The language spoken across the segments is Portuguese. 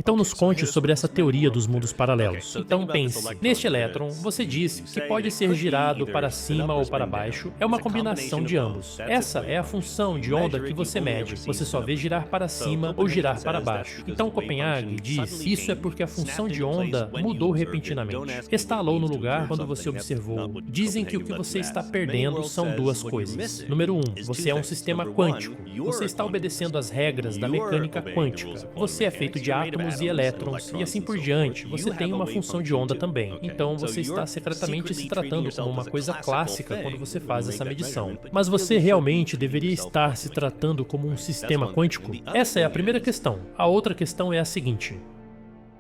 Então nos conte sobre essa teoria dos mundos paralelos. Então pense, neste elétron, você diz que pode ser girado para cima ou para baixo, é uma combinação de ambos. Essa é a função de onda que você mede, você só vê girar para cima ou girar para baixo. Então Copenhague diz, isso é porque a função de onda mudou repentinamente. Estalou no lugar quando você observou. Dizem que o que você está perdendo são duas coisas. Número 1, você é um sistema quântico. Você está obedecendo às regras da mecânica quântica. Você é feito de átomos e elétrons e assim por diante. Você tem uma função de onda também. Então você está secretamente se tratando como uma coisa clássica quando você faz essa medição. Mas você realmente deveria estar se tratando como um sistema quântico? Essa é a primeira questão. A outra questão é a seguinte.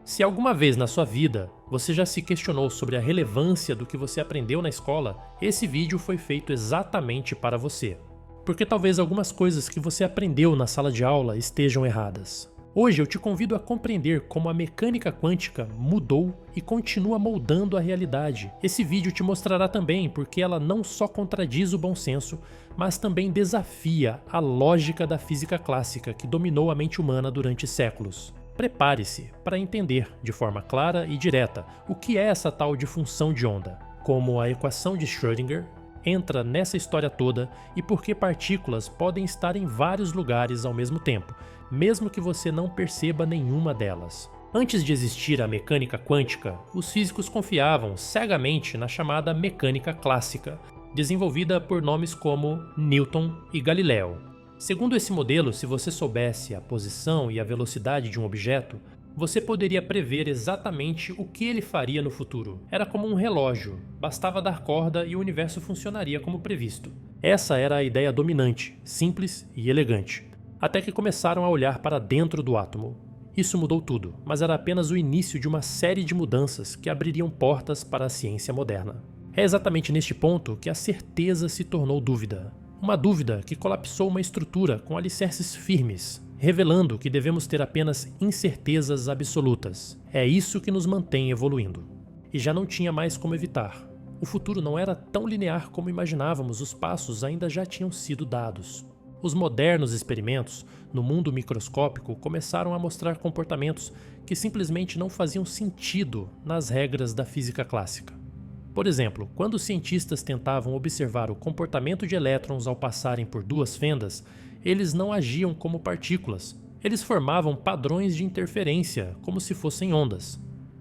Se alguma vez na sua vida você já se questionou sobre a relevância do que você aprendeu na escola, esse vídeo foi feito exatamente para você. Porque talvez algumas coisas que você aprendeu na sala de aula estejam erradas. Hoje eu te convido a compreender como a mecânica quântica mudou e continua moldando a realidade. Esse vídeo te mostrará também porque ela não só contradiz o bom senso, mas também desafia a lógica da física clássica que dominou a mente humana durante séculos. Prepare-se para entender, de forma clara e direta, o que é essa tal de função de onda, como a equação de Schrödinger entra nessa história toda e por que partículas podem estar em vários lugares ao mesmo tempo, mesmo que você não perceba nenhuma delas. Antes de existir a mecânica quântica, os físicos confiavam cegamente na chamada mecânica clássica, desenvolvida por nomes como Newton e Galileu. Segundo esse modelo, se você soubesse a posição e a velocidade de um objeto, você poderia prever exatamente o que ele faria no futuro. Era como um relógio, bastava dar corda e o universo funcionaria como previsto. Essa era a ideia dominante, simples e elegante. Até que começaram a olhar para dentro do átomo. Isso mudou tudo, mas era apenas o início de uma série de mudanças que abririam portas para a ciência moderna. É exatamente neste ponto que a certeza se tornou dúvida. Uma dúvida que colapsou uma estrutura com alicerces firmes, revelando que devemos ter apenas incertezas absolutas. É isso que nos mantém evoluindo. E já não tinha mais como evitar. O futuro não era tão linear como imaginávamos, os passos ainda já tinham sido dados. Os modernos experimentos, no mundo microscópico, começaram a mostrar comportamentos que simplesmente não faziam sentido nas regras da física clássica. Por exemplo, quando os cientistas tentavam observar o comportamento de elétrons ao passarem por duas fendas, eles não agiam como partículas. Eles formavam padrões de interferência, como se fossem ondas.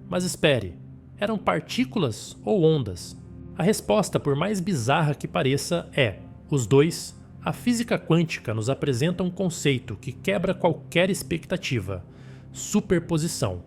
Mas espere, eram partículas ou ondas? A resposta, por mais bizarra que pareça, é os dois. A física quântica nos apresenta um conceito que quebra qualquer expectativa: superposição.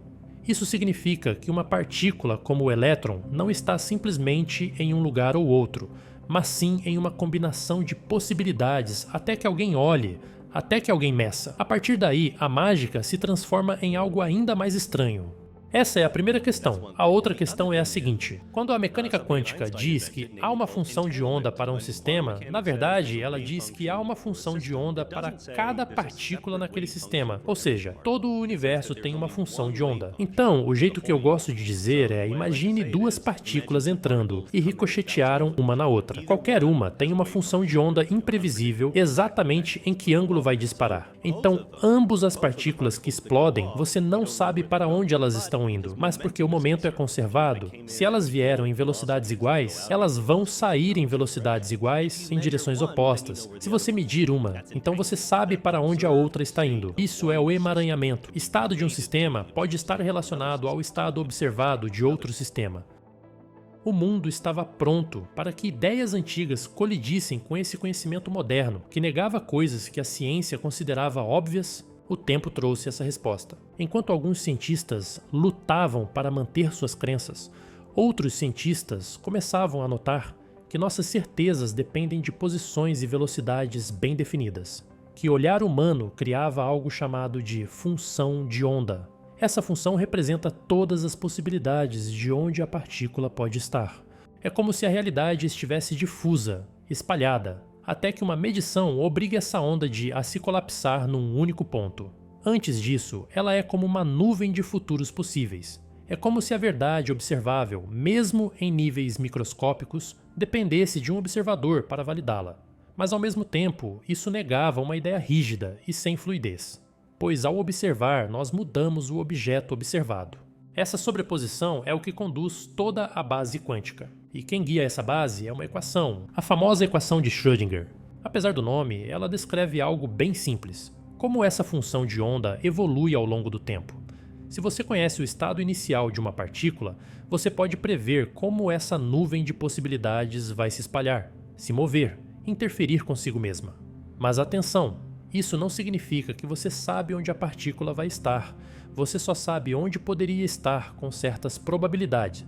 Isso significa que uma partícula como o elétron não está simplesmente em um lugar ou outro, mas sim em uma combinação de possibilidades até que alguém olhe, até que alguém meça. A partir daí, a mágica se transforma em algo ainda mais estranho. Essa é a primeira questão. A outra questão é a seguinte. Quando a mecânica quântica diz que há uma função de onda para um sistema, na verdade, ela diz que há uma função de onda para cada partícula naquele sistema. Ou seja, todo o universo tem uma função de onda. Então, o jeito que eu gosto de dizer é: imagine duas partículas entrando e ricochetearam uma na outra. Qualquer uma tem uma função de onda imprevisível exatamente em que ângulo vai disparar. Então, ambas as partículas que explodem, você não sabe para onde elas estão indo, mas porque o momento é conservado, se elas vieram em velocidades iguais, elas vão sair em velocidades iguais em direções opostas. Se você medir uma, então você sabe para onde a outra está indo. Isso é o emaranhamento. Estado de um sistema pode estar relacionado ao estado observado de outro sistema. O mundo estava pronto para que ideias antigas colidissem com esse conhecimento moderno, que negava coisas que a ciência considerava óbvias. O tempo trouxe essa resposta. Enquanto alguns cientistas lutavam para manter suas crenças, outros cientistas começavam a notar que nossas certezas dependem de posições e velocidades bem definidas, que o olhar humano criava algo chamado de função de onda. Essa função representa todas as possibilidades de onde a partícula pode estar. É como se a realidade estivesse difusa, espalhada, até que uma medição obrigue essa onda a se colapsar num único ponto. Antes disso, ela é como uma nuvem de futuros possíveis. É como se a verdade observável, mesmo em níveis microscópicos, dependesse de um observador para validá-la. Mas ao mesmo tempo, isso negava uma ideia rígida e sem fluidez. pois ao observar, nós mudamos o objeto observado. Essa sobreposição é o que conduz toda a base quântica. E quem guia essa base é uma equação, a famosa equação de Schrödinger. Apesar do nome, ela descreve algo bem simples: como essa função de onda evolui ao longo do tempo. Se você conhece o estado inicial de uma partícula, você pode prever como essa nuvem de possibilidades vai se espalhar, se mover, interferir consigo mesma. Mas atenção, isso não significa que você sabe onde a partícula vai estar. Você só sabe onde poderia estar com certas probabilidades.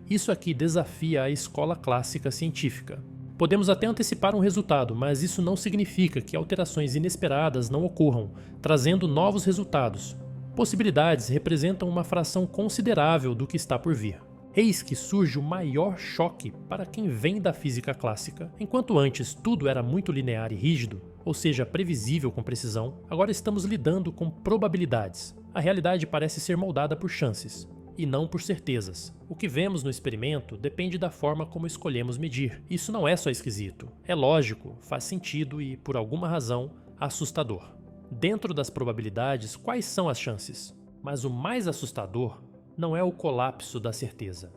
Isso aqui desafia a escola clássica científica. Podemos até antecipar um resultado, mas isso não significa que alterações inesperadas não ocorram, trazendo novos resultados. Possibilidades representam uma fração considerável do que está por vir. Eis que surge o maior choque para quem vem da física clássica. Enquanto antes tudo era muito linear e rígido, ou seja, previsível com precisão, agora estamos lidando com probabilidades. A realidade parece ser moldada por chances, e não por certezas. O que vemos no experimento depende da forma como escolhemos medir. Isso não é só esquisito. É lógico, faz sentido e, por alguma razão, assustador. Dentro das probabilidades, quais são as chances? Mas o mais assustador não é o colapso da certeza.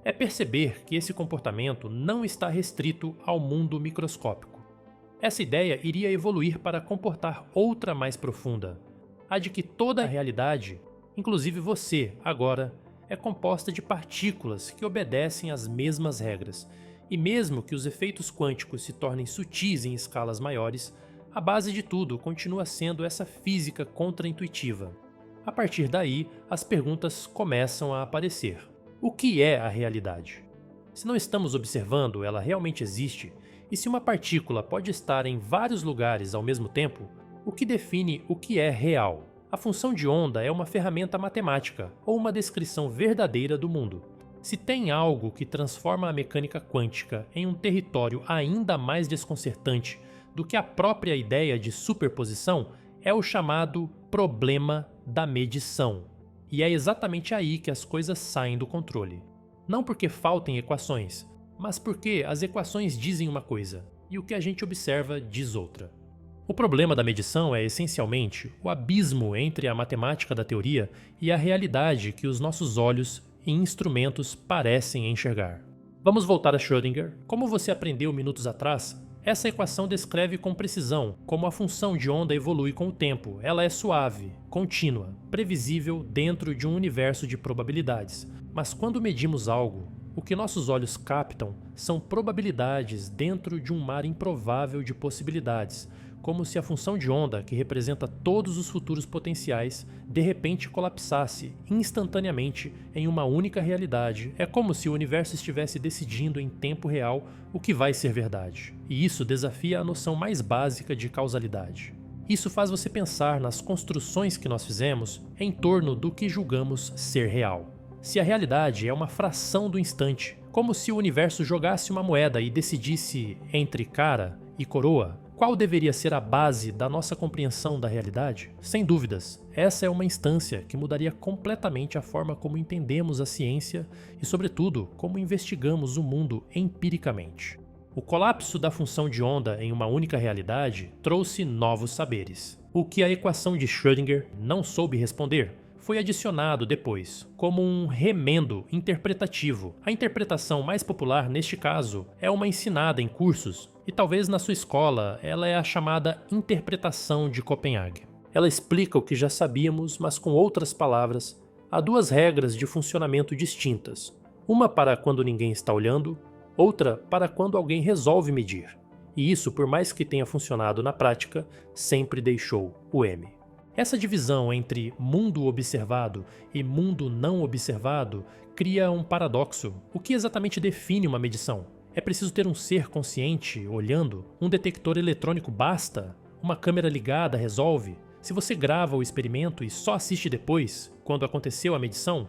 É perceber que esse comportamento não está restrito ao mundo microscópico. Essa ideia iria evoluir para comportar outra mais profunda, a de que toda a realidade, inclusive você, agora, é composta de partículas que obedecem às mesmas regras, e mesmo que os efeitos quânticos se tornem sutis em escalas maiores, a base de tudo continua sendo essa física contraintuitiva. A partir daí, as perguntas começam a aparecer. O que é a realidade? Se não estamos observando, ela realmente existe? E se uma partícula pode estar em vários lugares ao mesmo tempo, o que define o que é real? A função de onda é uma ferramenta matemática ou uma descrição verdadeira do mundo. Se tem algo que transforma a mecânica quântica em um território ainda mais desconcertante do que a própria ideia de superposição, é o chamado problema da medição. E é exatamente aí que as coisas saem do controle. Não porque faltem equações, mas porque as equações dizem uma coisa e o que a gente observa diz outra. O problema da medição é essencialmente o abismo entre a matemática da teoria e a realidade que os nossos olhos e instrumentos parecem enxergar. Vamos voltar a Schrödinger. Como você aprendeu minutos atrás, essa equação descreve com precisão como a função de onda evolui com o tempo. Ela é suave, contínua, previsível dentro de um universo de probabilidades. Mas quando medimos algo, o que nossos olhos captam são probabilidades dentro de um mar improvável de possibilidades, como se a função de onda, que representa todos os futuros potenciais, de repente colapsasse instantaneamente em uma única realidade. É como se o universo estivesse decidindo em tempo real o que vai ser verdade. E isso desafia a noção mais básica de causalidade. Isso faz você pensar nas construções que nós fizemos em torno do que julgamos ser real. Se a realidade é uma fração do instante, como se o universo jogasse uma moeda e decidisse entre cara e coroa, qual deveria ser a base da nossa compreensão da realidade? Sem dúvidas, essa é uma instância que mudaria completamente a forma como entendemos a ciência e, sobretudo, como investigamos o mundo empiricamente. O colapso da função de onda em uma única realidade trouxe novos saberes. O que a equação de Schrödinger não soube responder foi adicionado depois, como um remendo interpretativo. A interpretação mais popular neste caso é uma ensinada em cursos, e talvez na sua escola ela é a chamada interpretação de Copenhague. Ela explica o que já sabíamos, mas com outras palavras. Há duas regras de funcionamento distintas, uma para quando ninguém está olhando, outra para quando alguém resolve medir. E isso, por mais que tenha funcionado na prática, sempre deixou o M. Essa divisão entre mundo observado e mundo não observado cria um paradoxo. O que exatamente define uma medição? É preciso ter um ser consciente olhando? Um detector eletrônico basta? Uma câmera ligada resolve? Se você grava o experimento e só assiste depois, quando aconteceu a medição?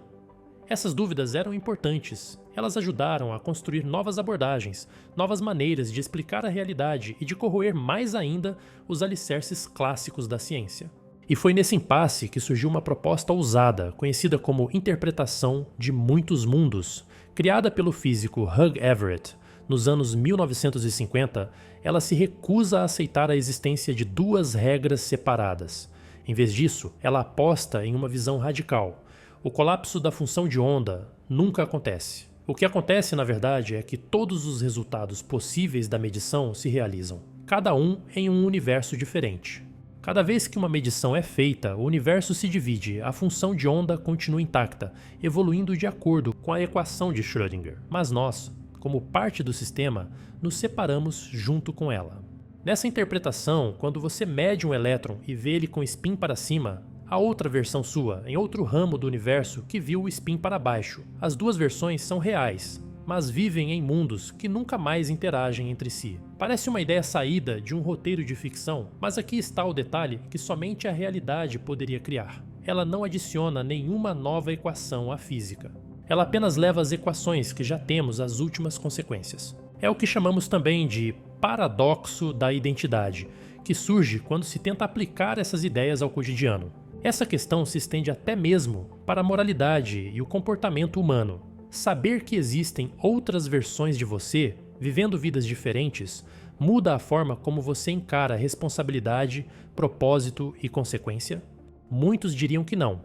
Essas dúvidas eram importantes. Elas ajudaram a construir novas abordagens, novas maneiras de explicar a realidade e de corroer mais ainda os alicerces clássicos da ciência. E foi nesse impasse que surgiu uma proposta ousada, conhecida como interpretação de muitos mundos. Criada pelo físico Hugh Everett nos anos 1950, ela se recusa a aceitar a existência de duas regras separadas. Em vez disso, ela aposta em uma visão radical. O colapso da função de onda nunca acontece. O que acontece, na verdade, é que todos os resultados possíveis da medição se realizam, cada um em um universo diferente. Cada vez que uma medição é feita, o universo se divide, a função de onda continua intacta, evoluindo de acordo com a equação de Schrödinger. Mas nós, como parte do sistema, nos separamos junto com ela. Nessa interpretação, quando você mede um elétron e vê ele com spin para cima, há outra versão sua, em outro ramo do universo, que viu o spin para baixo. As duas versões são reais, mas vivem em mundos que nunca mais interagem entre si. Parece uma ideia saída de um roteiro de ficção, mas aqui está o detalhe que somente a realidade poderia criar. Ela não adiciona nenhuma nova equação à física. Ela apenas leva as equações que já temos às últimas consequências. É o que chamamos também de paradoxo da identidade, que surge quando se tenta aplicar essas ideias ao cotidiano. Essa questão se estende até mesmo para a moralidade e o comportamento humano. Saber que existem outras versões de você, vivendo vidas diferentes, muda a forma como você encara responsabilidade, propósito e consequência? Muitos diriam que não,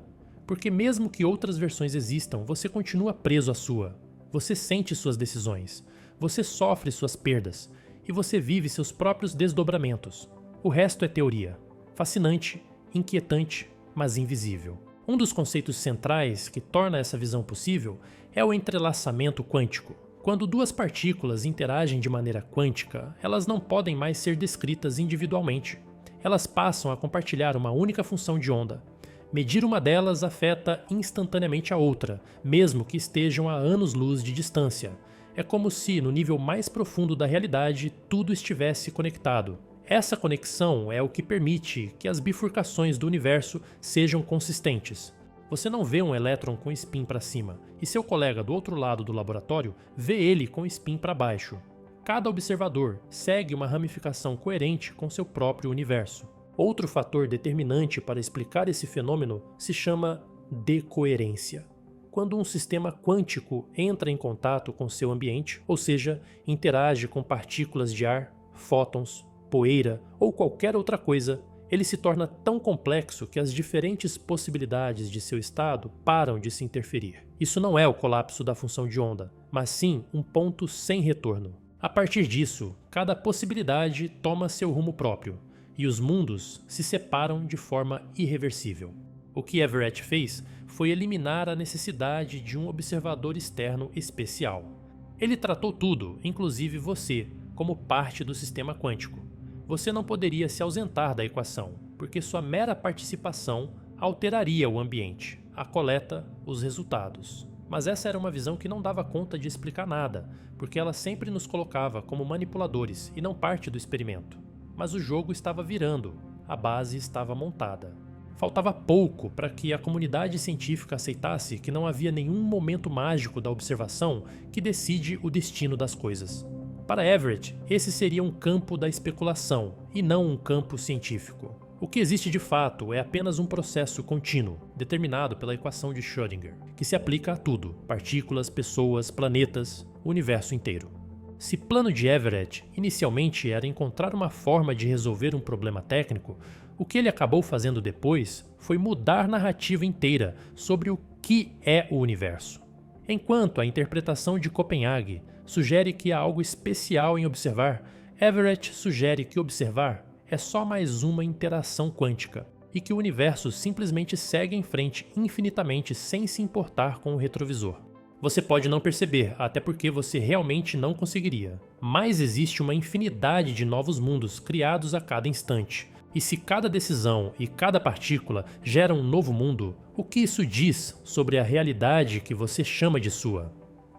porque mesmo que outras versões existam, você continua preso à sua. Você sente suas decisões, você sofre suas perdas e você vive seus próprios desdobramentos. O resto é teoria. Fascinante, inquietante, mas invisível. Um dos conceitos centrais que torna essa visão possível é o entrelaçamento quântico. Quando duas partículas interagem de maneira quântica, elas não podem mais ser descritas individualmente. Elas passam a compartilhar uma única função de onda. Medir uma delas afeta instantaneamente a outra, mesmo que estejam a anos-luz de distância. É como se, no nível mais profundo da realidade, tudo estivesse conectado. Essa conexão é o que permite que as bifurcações do universo sejam consistentes. Você não vê um elétron com spin para cima, e seu colega do outro lado do laboratório vê ele com spin para baixo. Cada observador segue uma ramificação coerente com seu próprio universo. Outro fator determinante para explicar esse fenômeno se chama decoerência. Quando um sistema quântico entra em contato com seu ambiente, ou seja, interage com partículas de ar, fótons, poeira ou qualquer outra coisa, ele se torna tão complexo que as diferentes possibilidades de seu estado param de se interferir. Isso não é o colapso da função de onda, mas sim um ponto sem retorno. A partir disso, cada possibilidade toma seu rumo próprio, e os mundos se separam de forma irreversível. O que Everett fez foi eliminar a necessidade de um observador externo especial. Ele tratou tudo, inclusive você, como parte do sistema quântico. Você não poderia se ausentar da equação, porque sua mera participação alteraria o ambiente, a coleta, os resultados. Mas essa era uma visão que não dava conta de explicar nada, porque ela sempre nos colocava como manipuladores e não parte do experimento. Mas o jogo estava virando, a base estava montada. Faltava pouco para que a comunidade científica aceitasse que não havia nenhum momento mágico da observação que decide o destino das coisas. Para Everett, esse seria um campo da especulação, e não um campo científico. O que existe de fato é apenas um processo contínuo, determinado pela equação de Schrödinger, que se aplica a tudo: partículas, pessoas, planetas, o universo inteiro. Se plano de Everett inicialmente era encontrar uma forma de resolver um problema técnico, o que ele acabou fazendo depois foi mudar a narrativa inteira sobre o que é o universo. Enquanto a interpretação de Copenhague sugere que há algo especial em observar, Everett sugere que observar é só mais uma interação quântica e que o universo simplesmente segue em frente infinitamente sem se importar com o retrovisor. Você pode não perceber, até porque você realmente não conseguiria. Mas existe uma infinidade de novos mundos criados a cada instante. E se cada decisão e cada partícula gera um novo mundo, o que isso diz sobre a realidade que você chama de sua?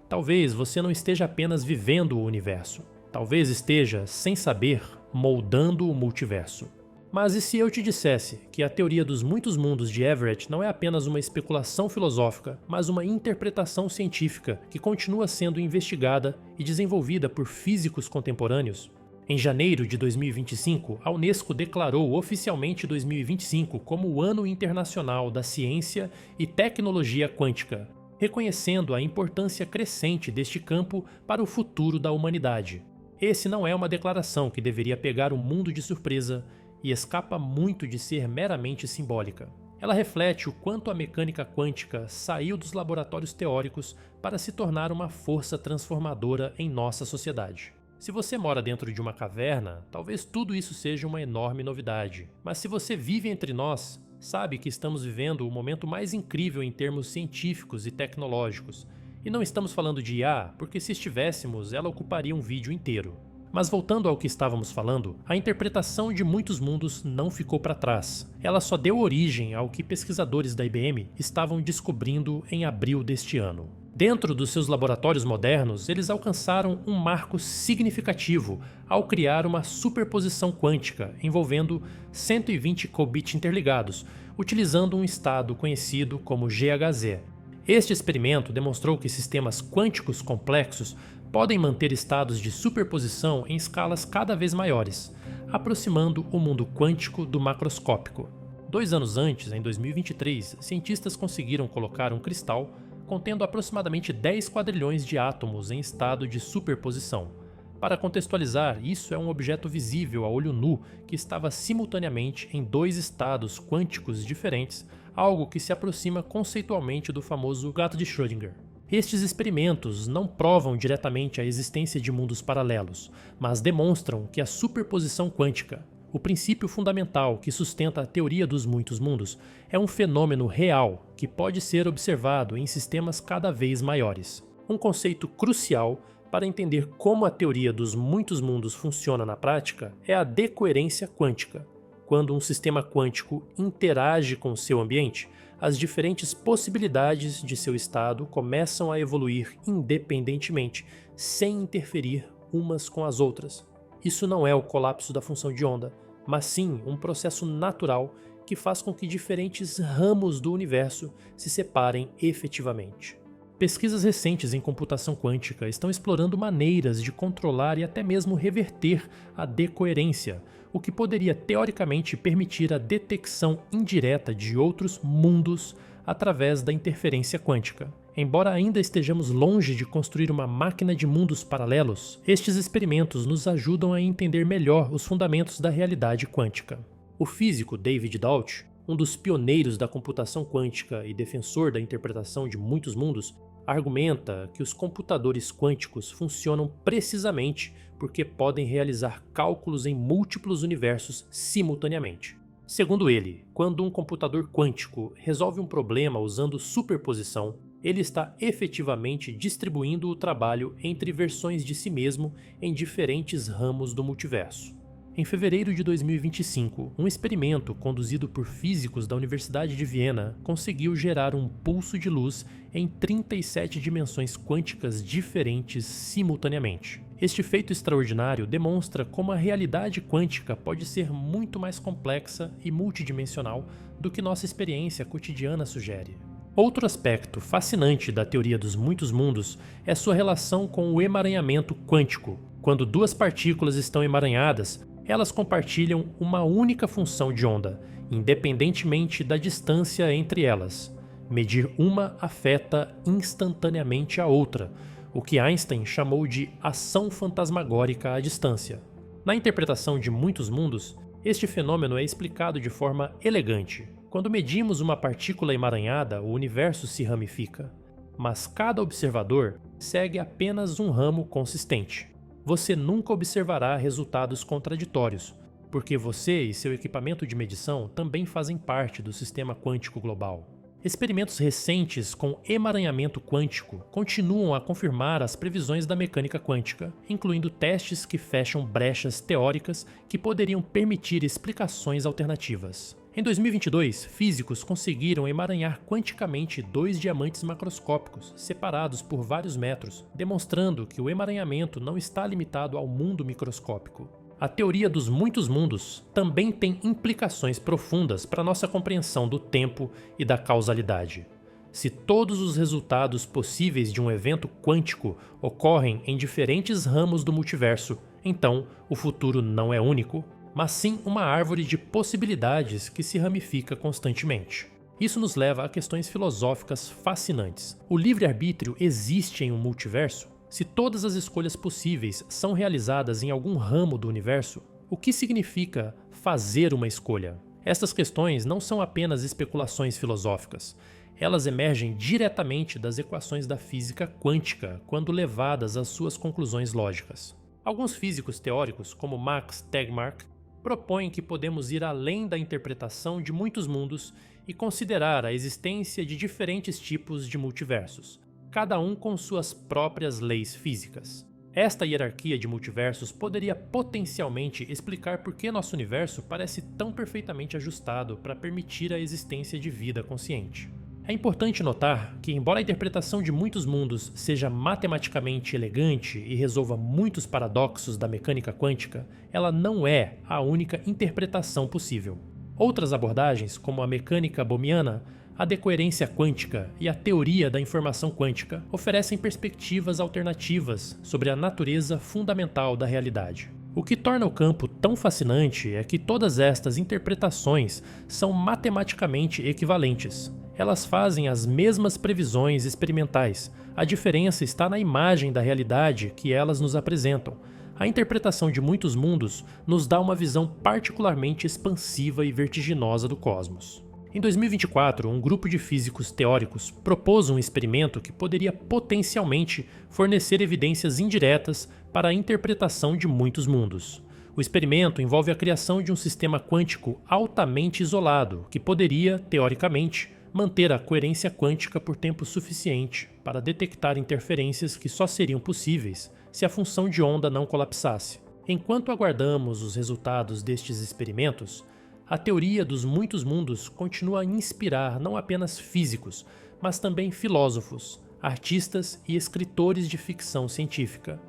Talvez você não esteja apenas vivendo o universo. Talvez esteja, sem saber, moldando o multiverso. Mas e se eu te dissesse que a teoria dos muitos mundos de Everett não é apenas uma especulação filosófica, mas uma interpretação científica que continua sendo investigada e desenvolvida por físicos contemporâneos? Em janeiro de 2025, a Unesco declarou oficialmente 2025 como o Ano Internacional da Ciência e Tecnologia Quântica, reconhecendo a importância crescente deste campo para o futuro da humanidade. Esse não é uma declaração que deveria pegar o mundo de surpresa e escapa muito de ser meramente simbólica. Ela reflete o quanto a mecânica quântica saiu dos laboratórios teóricos para se tornar uma força transformadora em nossa sociedade. Se você mora dentro de uma caverna, talvez tudo isso seja uma enorme novidade. Mas se você vive entre nós, sabe que estamos vivendo o momento mais incrível em termos científicos e tecnológicos. E não estamos falando de IA, porque se estivéssemos, ela ocuparia um vídeo inteiro. Mas voltando ao que estávamos falando, a interpretação de muitos mundos não ficou para trás. Ela só deu origem ao que pesquisadores da IBM estavam descobrindo em abril deste ano. Dentro dos seus laboratórios modernos, eles alcançaram um marco significativo ao criar uma superposição quântica envolvendo 120 qubits interligados, utilizando um estado conhecido como GHZ. Este experimento demonstrou que sistemas quânticos complexos podem manter estados de superposição em escalas cada vez maiores, aproximando o mundo quântico do macroscópico. 2 anos antes, em 2023, cientistas conseguiram colocar um cristal contendo aproximadamente 10 quadrilhões de átomos em estado de superposição. Para contextualizar, isso é um objeto visível a olho nu que estava simultaneamente em 2 estados quânticos diferentes, algo que se aproxima conceitualmente do famoso gato de Schrödinger. Estes experimentos não provam diretamente a existência de mundos paralelos, mas demonstram que a superposição quântica, o princípio fundamental que sustenta a teoria dos muitos mundos, é um fenômeno real que pode ser observado em sistemas cada vez maiores. Um conceito crucial para entender como a teoria dos muitos mundos funciona na prática é a decoerência quântica. Quando um sistema quântico interage com seu ambiente, as diferentes possibilidades de seu estado começam a evoluir independentemente, sem interferir umas com as outras. Isso não é o colapso da função de onda, mas sim um processo natural que faz com que diferentes ramos do universo se separem efetivamente. Pesquisas recentes em computação quântica estão explorando maneiras de controlar e até mesmo reverter a decoerência, o que poderia teoricamente permitir a detecção indireta de outros mundos através da interferência quântica. Embora ainda estejamos longe de construir uma máquina de mundos paralelos, estes experimentos nos ajudam a entender melhor os fundamentos da realidade quântica. O físico David Deutsch, um dos pioneiros da computação quântica e defensor da interpretação de muitos mundos, argumenta que os computadores quânticos funcionam precisamente porque podem realizar cálculos em múltiplos universos simultaneamente. Segundo ele, quando um computador quântico resolve um problema usando superposição, ele está efetivamente distribuindo o trabalho entre versões de si mesmo em diferentes ramos do multiverso. Em fevereiro de 2025, um experimento conduzido por físicos da Universidade de Viena conseguiu gerar um pulso de luz em 37 dimensões quânticas diferentes simultaneamente. Este feito extraordinário demonstra como a realidade quântica pode ser muito mais complexa e multidimensional do que nossa experiência cotidiana sugere. Outro aspecto fascinante da teoria dos muitos mundos é sua relação com o emaranhamento quântico. Quando 2 partículas estão emaranhadas, elas compartilham uma única função de onda, independentemente da distância entre elas. Medir uma afeta instantaneamente a outra, o que Einstein chamou de ação fantasmagórica à distância. Na interpretação de muitos mundos, este fenômeno é explicado de forma elegante. Quando medimos uma partícula emaranhada, o universo se ramifica, mas cada observador segue apenas um ramo consistente. Você nunca observará resultados contraditórios, porque você e seu equipamento de medição também fazem parte do sistema quântico global. Experimentos recentes com emaranhamento quântico continuam a confirmar as previsões da mecânica quântica, incluindo testes que fecham brechas teóricas que poderiam permitir explicações alternativas. Em 2022, físicos conseguiram emaranhar quanticamente 2 diamantes macroscópicos, separados por vários metros, demonstrando que o emaranhamento não está limitado ao mundo microscópico. A teoria dos muitos mundos também tem implicações profundas para nossa compreensão do tempo e da causalidade. Se todos os resultados possíveis de um evento quântico ocorrem em diferentes ramos do multiverso, então o futuro não é único, mas sim uma árvore de possibilidades que se ramifica constantemente. Isso nos leva a questões filosóficas fascinantes. O livre-arbítrio existe em um multiverso? Se todas as escolhas possíveis são realizadas em algum ramo do universo, o que significa fazer uma escolha. Estas questões não são apenas especulações filosóficas. Elas emergem diretamente das equações da física quântica quando levadas às suas conclusões lógicas. Alguns físicos teóricos, como Max Tegmark, propõem que podemos ir além da interpretação de muitos mundos e considerar a existência de diferentes tipos de multiversos, cada um com suas próprias leis físicas. Esta hierarquia de multiversos poderia potencialmente explicar por que nosso universo parece tão perfeitamente ajustado para permitir a existência de vida consciente. É importante notar que, embora a interpretação de muitos mundos seja matematicamente elegante e resolva muitos paradoxos da mecânica quântica, ela não é a única interpretação possível. Outras abordagens, como a mecânica bohmiana, a decoerência quântica e a teoria da informação quântica, oferecem perspectivas alternativas sobre a natureza fundamental da realidade. O que torna o campo tão fascinante é que todas estas interpretações são matematicamente equivalentes. Elas fazem as mesmas previsões experimentais. A diferença está na imagem da realidade que elas nos apresentam. A interpretação de muitos mundos nos dá uma visão particularmente expansiva e vertiginosa do cosmos. Em 2024, um grupo de físicos teóricos propôs um experimento que poderia potencialmente fornecer evidências indiretas para a interpretação de muitos mundos. O experimento envolve a criação de um sistema quântico altamente isolado, que poderia, teoricamente, manter a coerência quântica por tempo suficiente para detectar interferências que só seriam possíveis se a função de onda não colapsasse. Enquanto aguardamos os resultados destes experimentos, a teoria dos muitos mundos continua a inspirar não apenas físicos, mas também filósofos, artistas e escritores de ficção científica.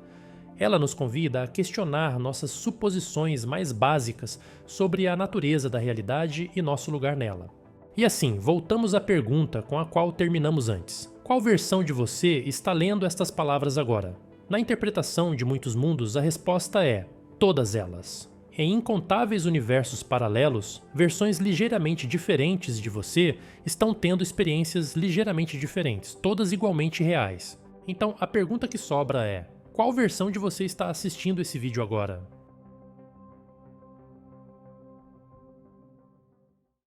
Ela nos convida a questionar nossas suposições mais básicas sobre a natureza da realidade e nosso lugar nela. E assim, voltamos à pergunta com a qual terminamos antes. Qual versão de você está lendo estas palavras agora? Na interpretação de muitos mundos, a resposta é todas elas. Em incontáveis universos paralelos, versões ligeiramente diferentes de você estão tendo experiências ligeiramente diferentes, todas igualmente reais. Então, a pergunta que sobra é: qual versão de você está assistindo esse vídeo agora?